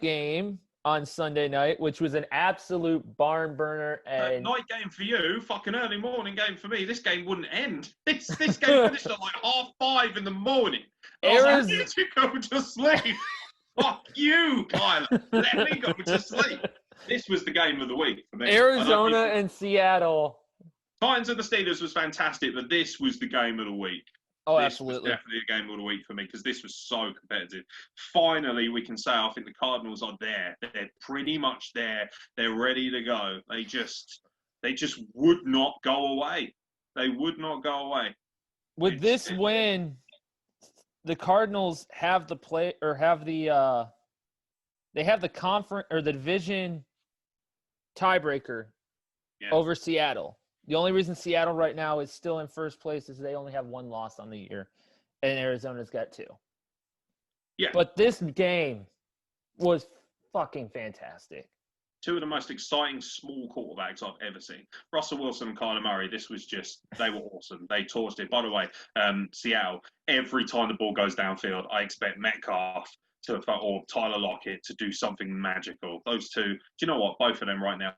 game on Sunday night, which was an absolute barn burner. And night game for you, fucking early morning game for me. This game wouldn't end. This game finished at like 5:30 in the morning. I was like, I need to go to sleep. Fuck you, Tyler. Let me go to sleep. This was the game of the week for me. Arizona and Seattle. Titans and the Steelers was fantastic, but this was the game of the week. Oh, this absolutely. was definitely a game of the week for me because this was so competitive. Finally, we can say I think the Cardinals are there. They're pretty much there. They're ready to go. They just would not go away. They would not go away. With this win, the Cardinals have the they have the conference or the division tiebreaker over Seattle. The only reason Seattle right now is still in first place is they only have one loss on the year, and Arizona's got 2. Yeah. But this game was fucking fantastic. 2 of the most exciting small quarterbacks I've ever seen. Russell Wilson and Kyler Murray, they were awesome. They torched it. By the way, Seattle, every time the ball goes downfield, I expect Metcalf or Tyler Lockett to do something magical. Those 2, do you know what? Both of them right now.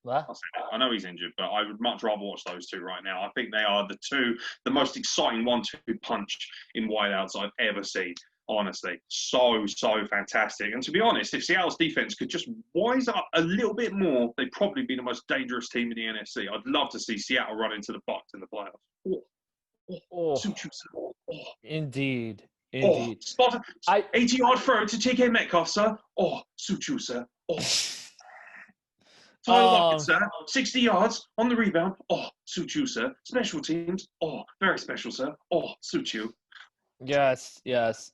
What? I know he's injured, but I would much rather watch those 2 right now. I think they are the most exciting 1-2 punch in wideouts I've ever seen. Honestly, so fantastic. And to be honest, if Seattle's defense could just wise up a little bit more, they'd probably be the most dangerous team in the NFC. I'd love to see Seattle run into the Bucs in the playoffs. Indeed. 80-yard throw to TK Metcalf, sir. Suit you, sir. Tyler Lockett, sir. 60 yards on the rebound. Suit you, sir. Special teams. Very special, sir. Suit you. Yes.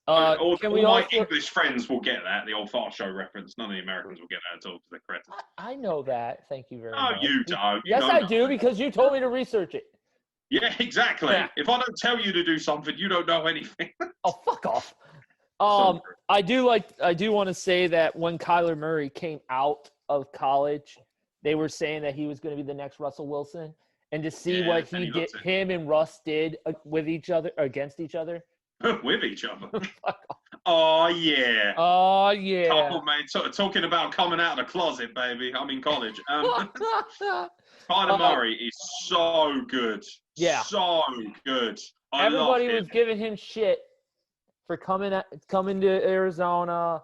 All my English friends will get that, the old Fast Show reference. None of the Americans will get that at all because they're correct. I know that. Thank you very much. No, you don't. Yes, I do, because you told me to research it. Yeah, exactly. Yeah. If I don't tell you to do something, you don't know anything. Oh, fuck off. I do want to say that when Kyler Murray came out of college, they were saying that he was going to be the next Russell Wilson, and to see what him and Russ did with each other, against each other. With each other. Oh yeah. Couple, mate. Talking about coming out of the closet, baby. I'm in college. Kyler Murray is so good. Yeah. So good. Everybody was giving him shit for coming to Arizona.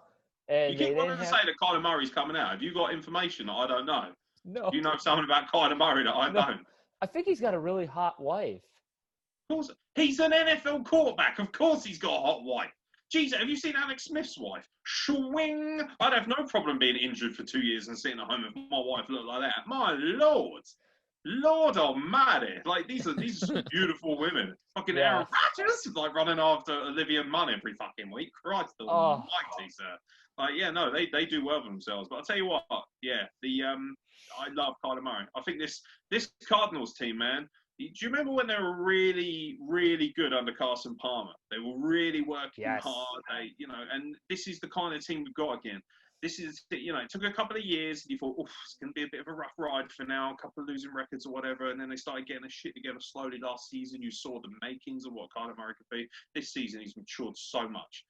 And you keep wanting to say that Kyler Murray's coming out. Have you got information that I don't know? No. Do you know something about Kyler Murray that I don't? I think he's got a really hot wife. Of course. He's an NFL quarterback. Of course he's got a hot wife. Jesus, have you seen Alex Smith's wife? Swing! I'd have no problem being injured for 2 years and sitting at home if my wife looked like that. My Lord. Lord almighty. Like, these are some beautiful women. Fucking Aaron Rodgers, like, running after Olivia Munn every fucking week. Christ almighty, sir. They do well for themselves. But I'll tell you what, I love Kyler Murray. I think this Cardinals team, man, do you remember when they were really, really good under Carson Palmer? They were really working hard. And this is the kind of team we've got again. This is, it took a couple of years. And you thought, it's going to be a bit of a rough ride for now, a couple of losing records or whatever. And then they started getting their shit together slowly last season. You saw the makings of what Kyler Murray could be. This season, he's matured so much.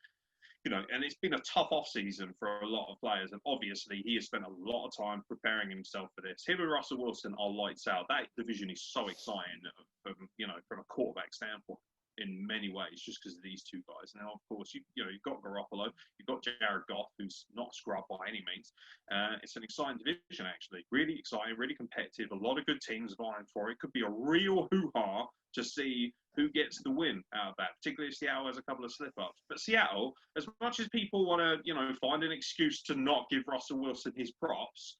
And it's been a tough off-season for a lot of players. And obviously, he has spent a lot of time preparing himself for this. Him and Russell Wilson are lights out. That division is so exciting from a quarterback standpoint in many ways, just because of these 2 guys. Now, of course, you've got Garoppolo. You've got Jared Goff, who's not scrub by any means. It's an exciting division, actually. Really exciting, really competitive. A lot of good teams vying for it. Could be a real hoo-ha to see who gets the win out of that, particularly if Seattle has a couple of slip-ups. But Seattle, as much as people want to, find an excuse to not give Russell Wilson his props,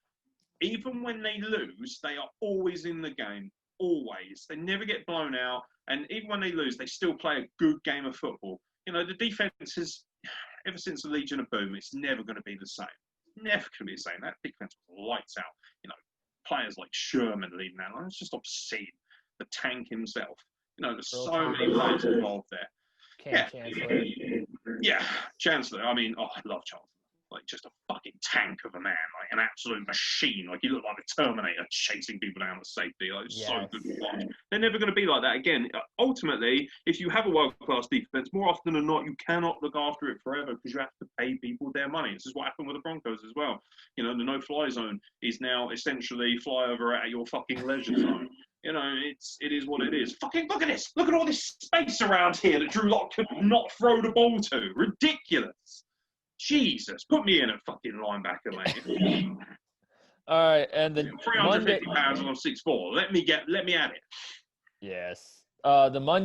even when they lose, they are always in the game, always. They never get blown out, and even when they lose, they still play a good game of football. The defense has, ever since the Legion of Boom, it's never going to be the same. Never going to be the same. That defense lights out. Players like Sherman leading that line. It's just obscene. The Tank himself. There's so many players involved there. Chancellor. Yeah, Chancellor. I mean, I love Chancellor. like just a fucking tank of a man, like an absolute machine. Like he looked like the Terminator chasing people down to safety. Like it's so good to watch. They're never going to be like that again. Ultimately, if you have a world-class defense, more often than not, you cannot look after it forever because you have to pay people their money. This is what happened with the Broncos as well. You know, the no-fly zone is now essentially fly over at your fucking leisure zone. You know, it is what it is. Fucking look at this. Look at all this space around here that Drew Lock could not throw the ball to. Ridiculous. Jesus, put me in at fucking linebacker, mate. All right, and the 350 pounds and I'm 6'4". Let me at it. Yes. The Monday